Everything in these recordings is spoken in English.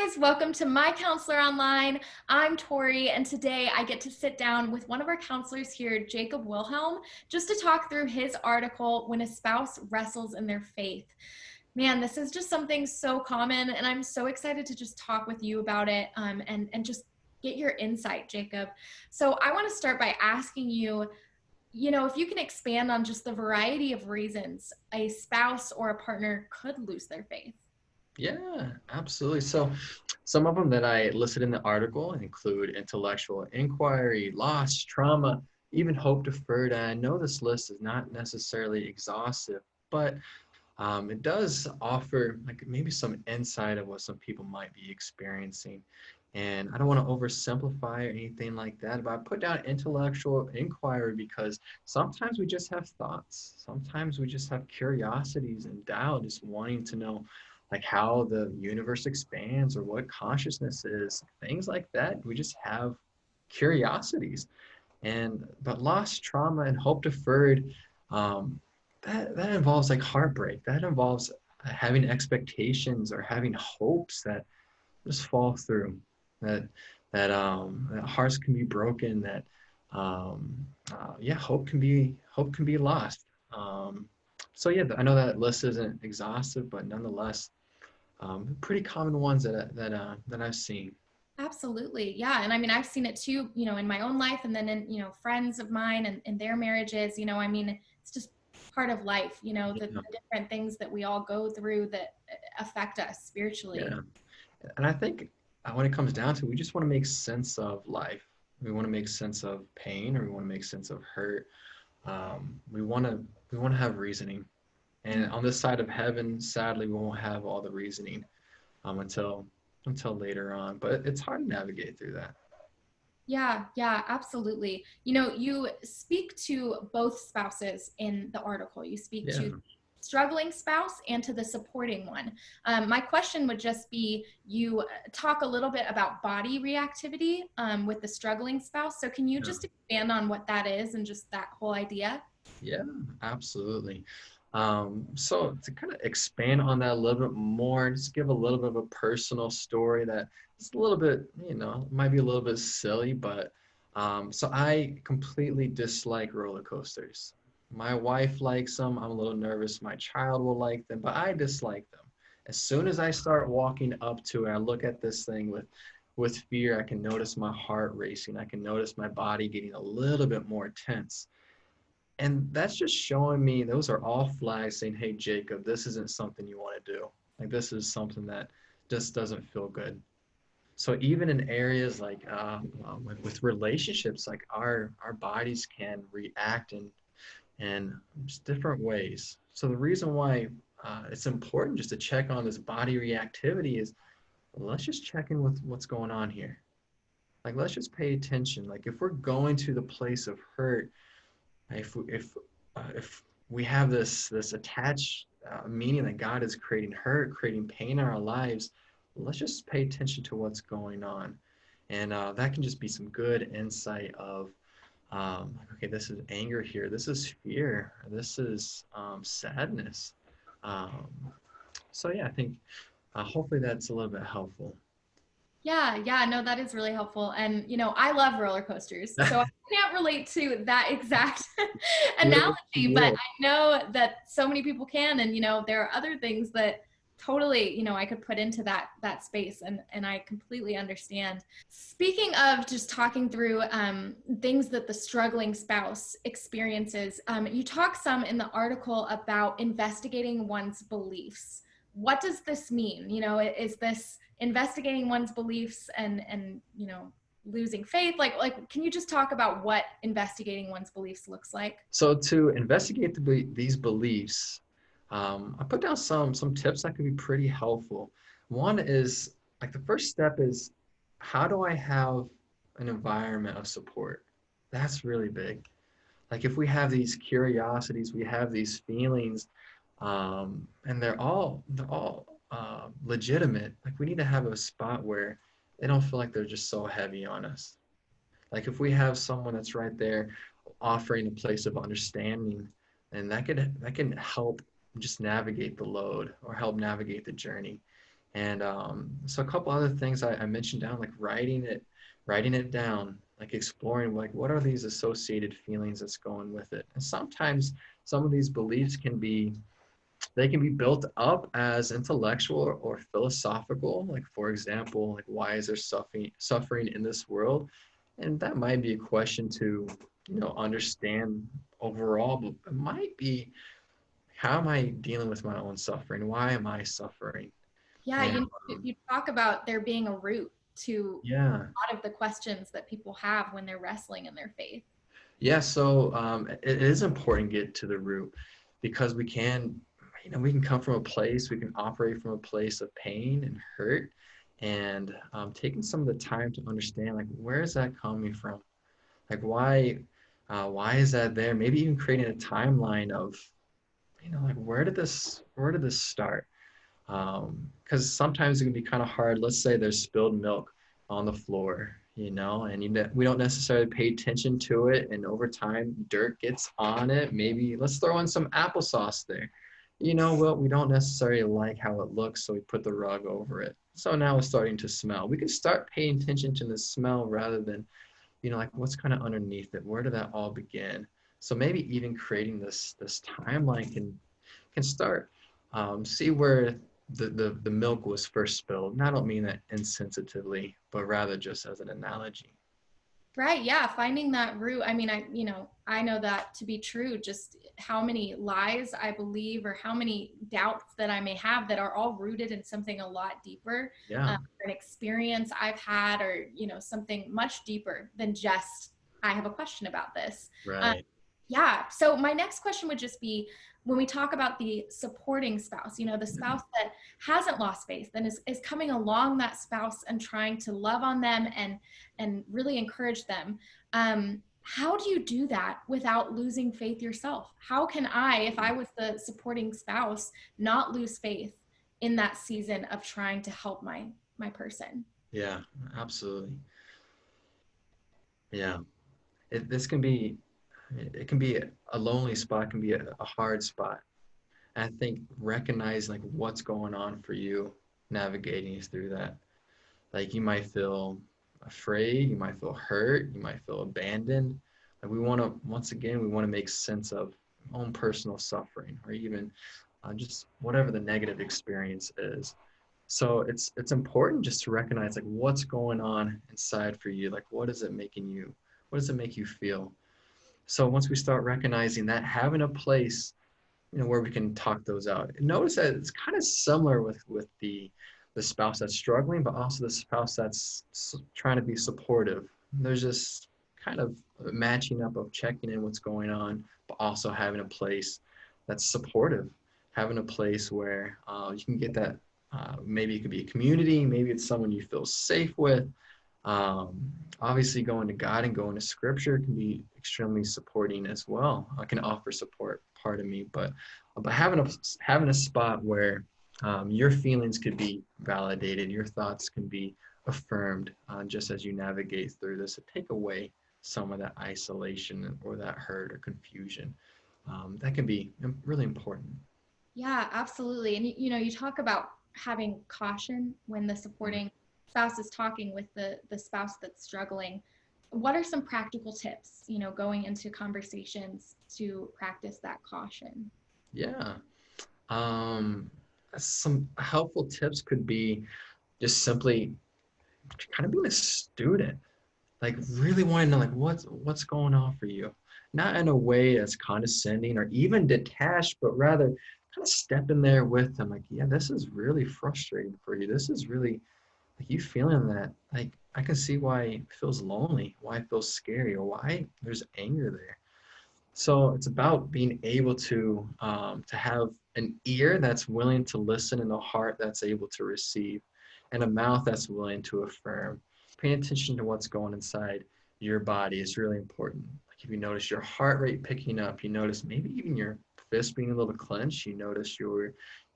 guys, welcome to MyCounselor.Online. I'm Tori, and today I get to sit down with one of our counselors here, Jacob Wilhelm, just to talk through his article, When a Spouse Wrestles in Their Faith. Man, this is just something so common, and I'm so excited to just talk with you about it and just get your insight, Jacob. So I want to start by asking you, if you can expand on just the variety of reasons a spouse or a partner could lose their faith. Yeah, absolutely. So some of them that I listed in the article include intellectual inquiry, loss, trauma, even hope deferred. And I know this list is not necessarily exhaustive, but it does offer like maybe some insight of what some people might be experiencing. And I don't want to oversimplify or anything like that, but I put down intellectual inquiry because sometimes we just have thoughts. Sometimes we just have curiosities and doubt, just wanting to know like how the universe expands or what consciousness is, things like that. We just have curiosities. But loss, trauma, and hope deferred, um, that involves like heartbreak. That involves having expectations or having hopes that just fall through. That that hearts can be broken. That hope can be lost. So yeah, I know that list isn't exhaustive, but nonetheless, pretty common ones that I've seen. Absolutely. Yeah. And I mean, I've seen it too, in my own life and then in, friends of mine and their marriages, it's just part of life, the Yeah, different things that we all go through that affect us spiritually. yeah. And I think when it comes down to it, we just want to make sense of life. We want to make sense of pain, or we want to make sense of hurt. We want to have reasoning. And on this side of heaven, sadly, we won't have all the reasoning until later on. But it's hard to navigate through that. Yeah, yeah, absolutely. You speak to both spouses in the article. You speak Yeah. to the struggling spouse and to the supporting one. My question would just be, you talk a little bit about body reactivity with the struggling spouse. So can you Yeah. just expand on what that is and just that whole idea? Yeah, absolutely. So to kind of expand on that a little bit more, just give a little bit of a personal story that is a little bit, might be a little bit silly, but so I completely dislike roller coasters. My wife likes them. I'm a little nervous my child will like them, but I dislike them. As soon as I start walking up to it, I look at this thing with fear. I can notice my heart racing. I can notice my body getting a little bit more tense. And that's just showing me those are all flags saying, hey, Jacob, this isn't something you want to do. Like, this is something that just doesn't feel good. So even in areas like with relationships, like our bodies can react in just different ways. So the reason why it's important just to check on this body reactivity is, let's just check in with what's going on here. Like, let's just pay attention. Like, if we're going to the place of hurt, if we have this attached meaning that God is creating hurt, creating pain in our lives, let's just pay attention to what's going on, and that can just be some good insight of okay, this is anger here, this is fear, this is sadness. Um, so yeah, I think hopefully that's a little bit helpful. Yeah, yeah, no, that is really helpful. And, I love roller coasters. So I can't relate to that exact Good, analogy, but good. I know that so many people can. And, there are other things that totally, I could put into that space and I completely understand. Speaking of just talking through things that the struggling spouse experiences, you talk some in the article about investigating one's beliefs. What does this mean? Is this investigating one's beliefs and losing faith? Like can you just talk about what investigating one's beliefs looks like? So to investigate these beliefs, I put down some tips that could be pretty helpful. One is like the first step is, how do I have an environment of support? That's really big. Like, if we have these curiosities, we have these feelings, and they're all legitimate. Like, we need to have a spot where they don't feel like they're just so heavy on us. Like, if we have someone that's right there offering a place of understanding, and that can help just navigate the load or help navigate the journey. And so a couple other things I mentioned down, like writing it down, like exploring like what are these associated feelings that's going with it. And sometimes some of these beliefs can be they can be built up as intellectual or philosophical. Like for example, like why is there suffering in this world? And that might be a question to, understand overall, but it might be how am I dealing with my own suffering? Why am I suffering? Yeah, And you talk about there being a root to yeah, a lot of the questions that people have when they're wrestling in their faith. yeah. So it is important to get to the root because we can, we can come from a place, we can operate from a place of pain and hurt, and taking some of the time to understand like where is that coming from? Like why is that there? Maybe even creating a timeline of, like where did this start? Because sometimes it can be kind of hard. Let's say there's spilled milk on the floor, and we don't necessarily pay attention to it, and over time, dirt gets on it. Maybe let's throw in some applesauce there. Well, we don't necessarily like how it looks, so we put the rug over it. So now it's starting to smell. We can start paying attention to the smell rather than, like what's kind of underneath it. Where did that all begin? So maybe even creating this timeline can start see where the milk was first spilled. And I don't mean that insensitively, but rather just as an analogy. Right. Yeah. Finding that root. I mean, I know that to be true, just how many lies I believe or how many doubts that I may have that are all rooted in something a lot deeper, Yeah, an experience I've had, or, something much deeper than just, I have a question about this. Um, right. yeah. So my next question would just be, when we talk about the supporting spouse, the spouse that hasn't lost faith and is coming along that spouse and trying to love on them and really encourage them. How do you do that without losing faith yourself? How can I, if I was the supporting spouse, not lose faith in that season of trying to help my person? Yeah, absolutely. Yeah. This can be, it can be a lonely spot, can be a hard spot. And I think recognizing like what's going on for you, navigating through that. Like you might feel afraid, you might feel hurt, you might feel abandoned. Like once again, we want to make sense of own personal suffering or even just whatever the negative experience is. So it's important just to recognize like what's going on inside for you. Like what does it make you feel? So once we start recognizing that, having a place where we can talk those out. And notice that it's kind of similar with the spouse that's struggling, but also the spouse that's trying to be supportive. There's this kind of matching up of checking in what's going on, but also having a place that's supportive, having a place where you can get that. Maybe it could be a community, maybe it's someone you feel safe with. Obviously, going to God and going to Scripture can be extremely supporting as well. I can offer support, pardon me, but having a spot where your feelings could be validated, your thoughts can be affirmed, just as you navigate through this, to take away some of that isolation or that hurt or confusion. That can be really important. Yeah, absolutely. And you talk about having caution when the supporting spouse is talking with the spouse that's struggling. What are some practical tips, going into conversations to practice that caution? Yeah. Um, some helpful tips could be just simply kind of being a student, like really wanting to know like what's going on for you, not in a way that's condescending or even detached, but rather kind of step in there with them, like, yeah, this is really frustrating for you. This is really like you feeling that. Like I can see why it feels lonely, why it feels scary, or why there's anger there. So it's about being able to have an ear that's willing to listen and a heart that's able to receive and a mouth that's willing to affirm. Paying attention to what's going inside your body is really important. Like if you notice your heart rate picking up, you notice maybe even your fist being a little clenched, you notice your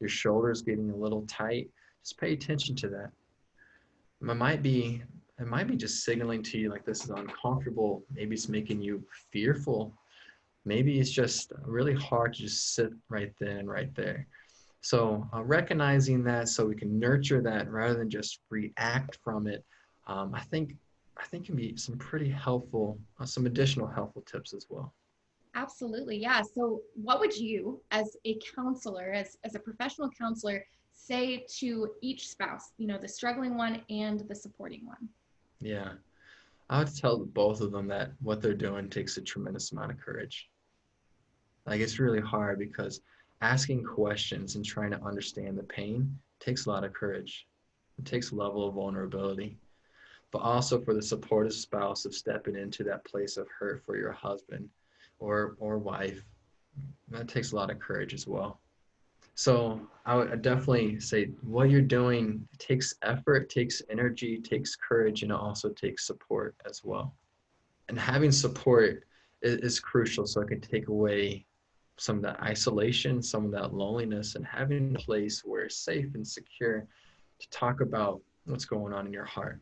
shoulders getting a little tight, just pay attention to that. It might be just signaling to you like this is uncomfortable. Maybe it's making you fearful. Maybe it's just really hard to just sit right then and right there. Recognizing that so we can nurture that rather than just react from it, I think can be some pretty helpful, some additional helpful tips as well. Absolutely. Yeah. So what would you, as a counselor, as a professional counselor, say to each spouse, the struggling one and the supporting one? Yeah, I would tell both of them that what they're doing takes a tremendous amount of courage. Like it's really hard because asking questions and trying to understand the pain takes a lot of courage. It takes a level of vulnerability. But also for the supportive spouse of stepping into that place of hurt for your husband or wife, that takes a lot of courage as well. So I would definitely say what you're doing takes effort, takes energy, takes courage, and it also takes support as well. And having support is crucial so it can take away some of that isolation, some of that loneliness, and having a place where it's safe and secure to talk about what's going on in your heart.